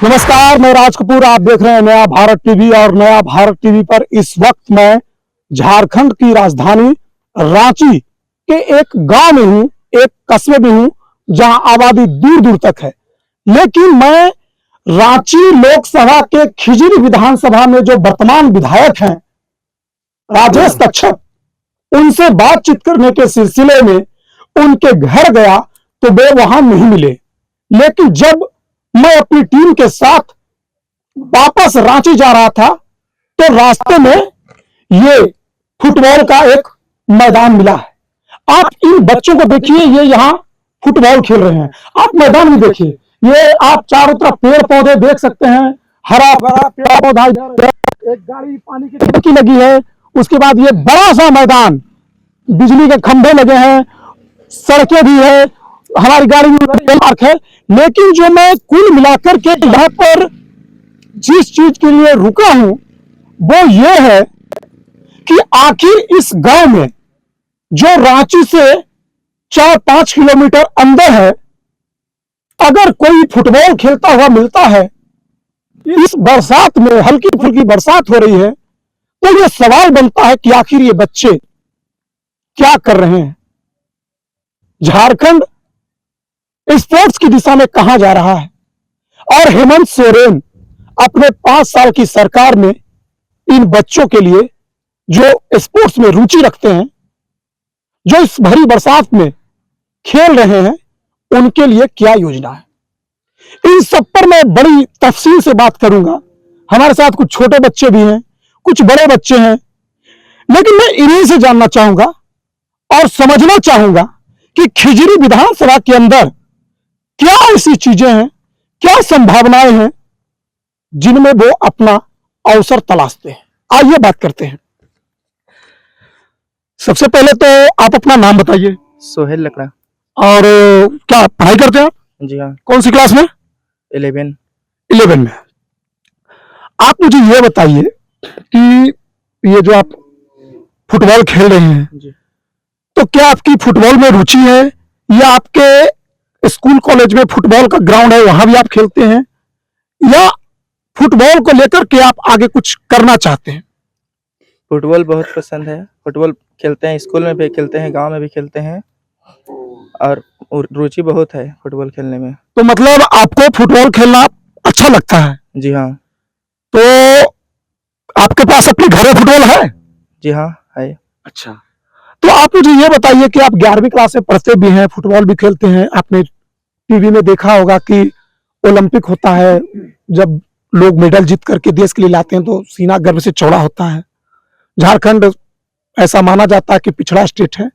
नमस्कार, मैं राज कपूर। आप देख रहे हैं नया भारत टीवी और नया भारत टीवी पर इस वक्त मैं झारखंड की राजधानी रांची के एक गांव में हूं, एक कस्बे में हूं जहां आबादी दूर दूर तक है। लेकिन मैं रांची लोकसभा के खिजरी विधानसभा में जो वर्तमान विधायक हैं राजेश कच्छप, उनसे बातचीत करने के सिलसिले में उनके घर गया तो वे वहां नहीं मिले। लेकिन जब मैं अपनी टीम के साथ वापस रांची जा रहा था तो रास्ते में ये फुटबॉल का एक मैदान मिला है। आप इन बच्चों को देखिए, ये यहाँ फुटबॉल खेल रहे हैं। आप मैदान में देखिए, ये आप चारों तरफ पेड़ पौधे देख सकते हैं, हरा भरा पेड़ पौधा। इधर एक गाड़ी पानी की टंकी लगी है, उसके बाद ये बड़ा सा मैदान, बिजली के खंभे लगे हैं, सड़कें भी है, हमारी गाड़ी भी पार्क है। लेकिन जो मैं कुल मिलाकर के यहाँ पर जिस चीज के लिए रुका हूं वो ये है कि आखिर इस गांव में जो रांची से 4-5 किलोमीटर अंदर है, अगर कोई फुटबॉल खेलता हुआ मिलता है, इस बरसात में हल्की फुल्की बरसात हो रही है, तो ये सवाल बनता है कि आखिर ये बच्चे क्या कर रहे हैं। झारखंड स्पोर्ट्स की दिशा में कहां जा रहा है। और हेमंत सोरेन अपने 5 साल की सरकार में इन बच्चों के लिए जो स्पोर्ट्स में रुचि रखते हैं, जो इस भरी बरसात में खेल रहे हैं, उनके लिए क्या योजना है, इन सब पर मैं बड़ी तफसील से बात करूंगा। हमारे साथ कुछ छोटे बच्चे भी हैं, कुछ बड़े बच्चे हैं, लेकिन मैं इन्हीं से जानना चाहूंगा और समझना चाहूंगा कि खिजरी विधानसभा के अंदर क्या ऐसी चीजें हैं, क्या संभावनाएं हैं जिनमें वो अपना अवसर तलाशते हैं। आइए बात करते हैं। सबसे पहले तो आप अपना नाम बताइए। सोहेल लकड़ा। और क्या पढ़ाई करते हैं आप? जी हाँ। कौन सी क्लास में? 11 में। आप मुझे ये बताइए कि ये जो आप फुटबॉल खेल रहे हैं जी। तो क्या आपकी फुटबॉल में रुचि है, या आपके स्कूल कॉलेज में फुटबॉल का ग्राउंड है वहां भी आप खेलते हैं, या फुटबॉल को लेकर के आप आगे कुछ करना चाहते हैं? फुटबॉल बहुत पसंद है। फुटबॉल खेलते हैं, स्कूल में भी खेलते हैं, गांव में भी खेलते हैं, और रुचि बहुत है फुटबॉल खेलने में। तो मतलब आपको फुटबॉल खेलना अच्छा लगता है? जी हाँ। तो आपके पास अपनी घर में फुटबॉल है? जी हाँ है। अच्छा, तो आप मुझे ये बताइए कि आप 11वीं क्लास में पढ़ते भी हैं, फुटबॉल भी खेलते हैं। आपने टीवी में देखा होगा कि ओलंपिक होता है, जब लोग मेडल जीत करके देश के लिए लाते हैं तो सीना गर्व से चौड़ा होता है। झारखंड ऐसा माना जाता है कि पिछड़ा स्टेट है।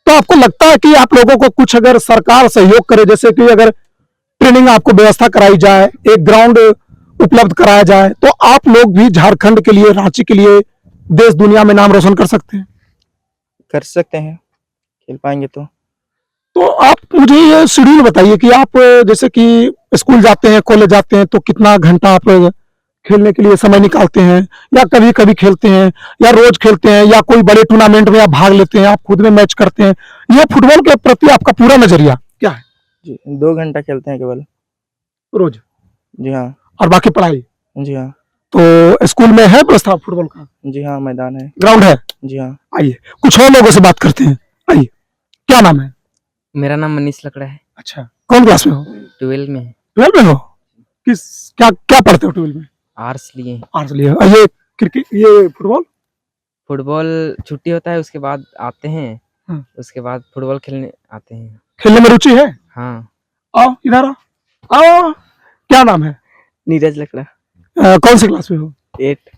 तो आपको लगता है कि आप लोगों को कुछ अगर सरकार सहयोग करे, जैसे कि अगर ट्रेनिंग आपको व्यवस्था कराई जाए, एक ग्राउंड उपलब्ध कराया जाए, तो आप लोग भी झारखंड के लिए, रांची के लिए, देश दुनिया में नाम रोशन कर सकते हैं? कर सकते हैं, खेल पाएंगे तो आप मुझे ये शेड्यूल बताइए कि आप जैसे कि स्कूल जाते हैं, कॉलेज जाते हैं, तो कितना घंटा आप खेलने के लिए समय निकालते हैं, या कभी कभी खेलते हैं, या रोज खेलते हैं, या कोई बड़े टूर्नामेंट में आप भाग लेते हैं, आप खुद में मैच करते हैं? ये फुटबॉल के प्रति आपका पूरा नजरिया क्या है? जी 2 घंटा खेलते हैं केवल रोज? जी हाँ। और बाकी पढ़ाई? जी हाँ। तो स्कूल में है व्यवस्था फुटबॉल का? जी हाँ, मैदान है, ग्राउंड है? जी हाँ। आइए कुछ और लोगों से बात करते हैं। आइए, क्या नाम है? मेरा नाम मनीष लकड़ा है। अच्छा, कौन क्लास में हो? 12 में है। 12 में हो? किस क्या क्या पढ़ते हो 12 में? आर्ट्स लिए हैं। आर्ट्स लिए। ये क्रिकेट, ये फुटबॉल छुट्टी होता है, उसके बाद आते हैं, उसके बाद फुटबॉल खेलने आते हैं। खेलने में रुचि है? हाँ। आओ इधर आओ। क्या नाम है? नीरज लकड़ा। कौन सी क्लास में हो? 8।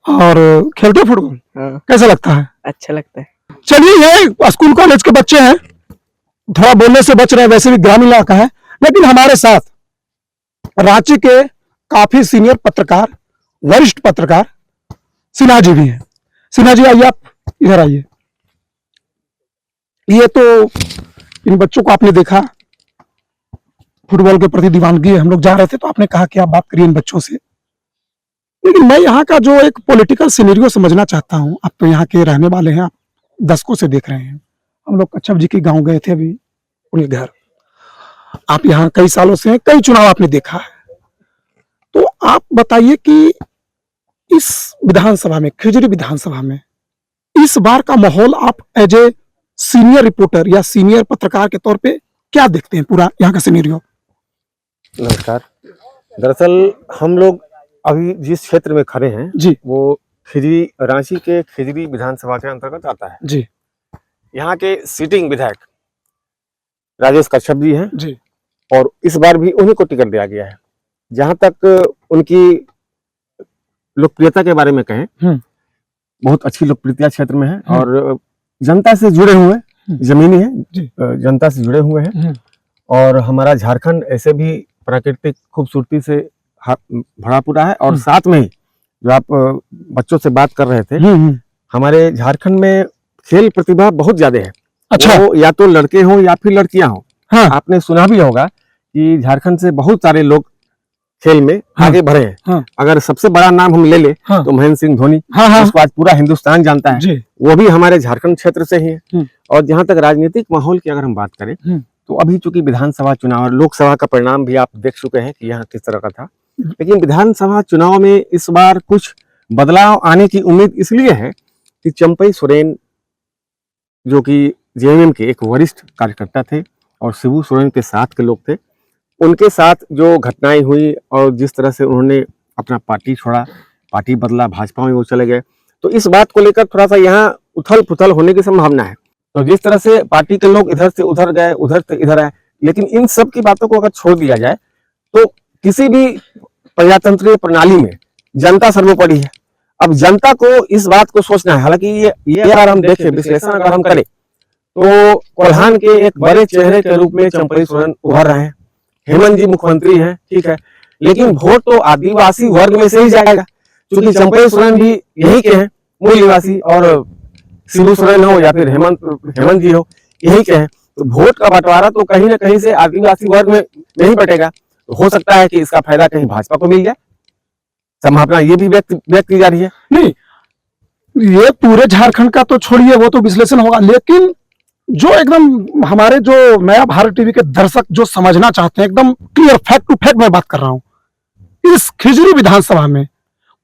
और खेलते हो फुटबॉल? हाँ। कैसा लगता है? अच्छा लगता है। चलिए, ये स्कूल कॉलेज के बच्चे हैं, थोड़ा बोलने से बच रहे हैं, वैसे भी ग्रामीण इलाका है। लेकिन हमारे साथ रांची के काफी सीनियर पत्रकार, वरिष्ठ पत्रकार सिन्हा जी भी हैं। सिन्हा जी आइए, आप इधर आइए। ये तो इन बच्चों को आपने देखा, फुटबॉल के प्रति दीवानगी है। हम लोग जा रहे थे तो आपने कहा कि आप बात करिए इन बच्चों से। लेकिन मैं यहाँ का जो एक पॉलिटिकल सिनेरियो समझना चाहता हूँ। आप तो यहाँ के रहने वाले हैं, आप दशकों से देख रहे हैं। हम लोग कच्छप जी के गांव गए थे अभी, उनके घर। आप यहाँ कई सालों से हैं, कई चुनाव आपने देखा है। तो आप बताइए कि इस विधानसभा में, खिजरी विधानसभा में इस बार का माहौल आप एज ए सीनियर रिपोर्टर या सीनियर पत्रकार के तौर पे क्या देखते हैं, पूरा यहाँ का सिनेरियो? नमस्कार। दरअसल हम लोग अभी जिस क्षेत्र में खड़े हैं जी वो खिजरी, रांची के खिजरी विधानसभा के अंतर्गत आता है। जी यहाँ के सिटिंग विधायक राजेश कश्यप जी हैं जी और इस बार भी उन्हीं को टिकट दिया गया है। जहाँ तक उनकी लोकप्रियता के बारे में कहें, बहुत अच्छी लोकप्रियता क्षेत्र में है और जनता से जुड़े हुए, जमीनी है, जनता से जुड़े हुए हैं। और हमारा झारखंड ऐसे भी प्राकृतिक खूबसूरती से भरा पूरा है। और साथ में जो आप बच्चों से बात कर रहे थे, हमारे झारखंड में खेल प्रतिभा बहुत ज्यादा है। अच्छा, वो या तो लड़के हों या फिर लड़कियां हों। हाँ। आपने सुना भी होगा कि झारखंड से बहुत सारे लोग खेल में आगे बढ़े हैं। हाँ। अगर सबसे बड़ा नाम हम ले ले तो महेंद्र सिंह धोनी, उसको आज पूरा हिंदुस्तान जानता है। वो भी हमारे झारखंड क्षेत्र से ही है। और जहां तक राजनीतिक माहौल की अगर हम बात करें तो अभी चूंकि विधानसभा चुनाव और लोकसभा का परिणाम भी आप देख चुके हैं कि यहाँ किस तरह का था, लेकिन विधानसभा चुनाव में इस बार कुछ बदलाव आने की उम्मीद इसलिए है कि चंपई सोरेन जो कि जेएमएम के एक वरिष्ठ कार्यकर्ता थे और शिबू सोरेन के साथ के लोग थे, उनके साथ जो घटनाएं हुई और जिस तरह से उन्होंने अपना पार्टी छोड़ा, पार्टी बदला, भाजपा में वो चले गए, तो इस बात को लेकर थोड़ा सा यहाँ उथल पुथल होने की संभावना है। तो जिस तरह से पार्टी के लोग इधर से उधर गए, उधर से इधर आए, लेकिन इन सब की बातों को अगर छोड़ दिया जाए तो किसी भी प्रजातंत्रीय प्रणाली में जनता सर्वोपरि है। अब जनता को इस बात को सोचना है। हालांकि ये अगर हम देखें, विश्लेषण अगर हम करें तो कोल्हान के एक बड़े चेहरे के रूप में चंपई सोरेन उभर रहे हैं, हेमंत जी मुख्यमंत्री हैं, ठीक है, लेकिन वोट तो आदिवासी वर्ग में से ही जाएगा, क्योंकि चंपई सोरेन भी यही के हैं, मूल निवासी, और शिबू सोरेन हो या फिर हेमंत जी हो, यही के हैं। तो वोट का बंटवारा तो कहीं ना कहीं से आदिवासी वर्ग में नहीं बटेगा। तो हो सकता है कि इसका फायदा कहीं भाजपा को मिल जाए, संभावना ये भी व्यक्त की जा रही है। नहीं, ये पूरे झारखंड का तो छोड़िए, वो तो विश्लेषण होगा, लेकिन जो एकदम हमारे जो नया भारत टीवी के दर्शक जो समझना चाहते हैं, एकदम क्लियर फैक्ट टू फैक्ट मैं बात कर रहा हूं, इस खिजरी विधानसभा में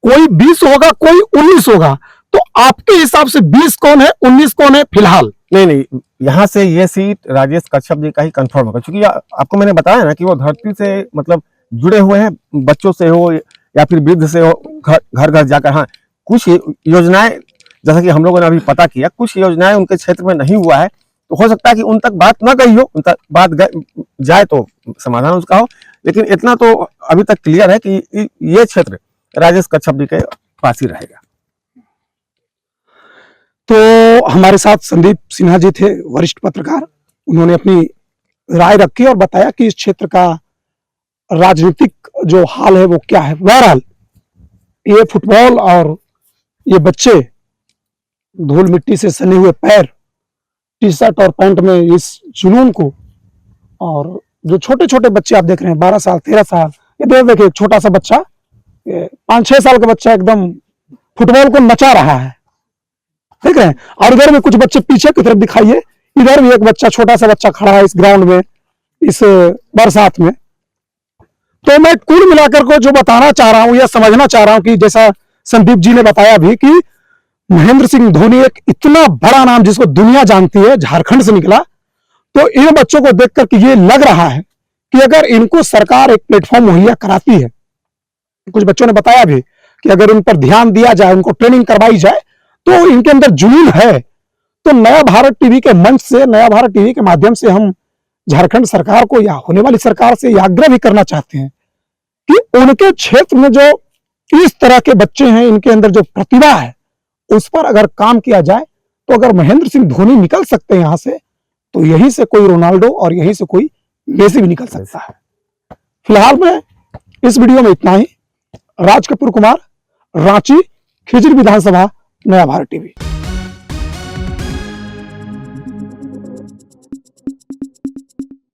कोई 20 होगा, कोई 19 होगा, तो आपके हिसाब से 20 कौन है, 19 कौन है फिलहाल? नहीं, यहाँ से ये सीट राजेश कश्यप जी का ही कंफर्म होगा, क्योंकि आपको मैंने बताया ना कि वो धरती से मतलब जुड़े हुए हैं, बच्चों से हो या फिर वृद्ध से हो, घर घर जाकर। हाँ, कुछ योजनाएं जैसा कि हम लोगों ने अभी पता किया, कुछ योजनाएं उनके क्षेत्र में नहीं हुआ है, तो हो सकता है कि उन तक बात ना गई हो, उन तक बात जाए तो समाधान उसका हो। लेकिन इतना तो अभी तक क्लियर है कि ये क्षेत्र राजेश कश्यप जी के पास ही रहेगा। तो हमारे साथ संदीप सिन्हा जी थे, वरिष्ठ पत्रकार। उन्होंने अपनी राय रखी और बताया कि इस क्षेत्र का राजनीतिक जो हाल है वो क्या है। बहरहाल ये फुटबॉल और ये बच्चे धूल मिट्टी से सने हुए पैर, टी शर्ट और पैंट में इस जुनून को, और जो छोटे छोटे बच्चे आप देख रहे हैं 12 साल 13 साल, ये देखिए छोटा सा बच्चा, 5-6 साल का बच्चा एकदम फुटबॉल को नचा रहा है, ठीक है। और इधर में कुछ बच्चे पीछे की तरफ दिखाइए, इधर भी एक बच्चा, छोटा सा बच्चा खड़ा है इस ग्राउंड में इस बरसात में। तो मैं कुल मिलाकर को जो बताना चाह रहा हूं या समझना चाह रहा हूं कि जैसा संदीप जी ने बताया भी कि महेंद्र सिंह धोनी एक इतना बड़ा नाम जिसको दुनिया जानती है, झारखंड से निकला, तो इन बच्चों को देखकर के ये लग रहा है कि अगर इनको सरकार एक प्लेटफॉर्म मुहैया कराती है, कुछ बच्चों ने बताया भी कि अगर इन पर ध्यान दिया जाए, उनको ट्रेनिंग करवाई जाए, तो इनके अंदर जुनून है। तो नया भारत टीवी के मंच से, नया भारत टीवी के माध्यम से हम झारखंड सरकार को या होने वाली सरकार से आग्रह भी करना चाहते हैं कि उनके क्षेत्र में जो इस तरह के बच्चे हैं, इनके अंदर जो प्रतिभा है, उस पर अगर काम किया जाए, तो अगर महेंद्र सिंह धोनी निकल सकते हैं यहां से, तो यहीं से कोई रोनाल्डो और यहीं से कोई मेसी भी निकल सकता है। फिलहाल में इस वीडियो में इतना ही। राज कपूर कुमार, रांची, खिजरी विधानसभा, नया भारत टीवी।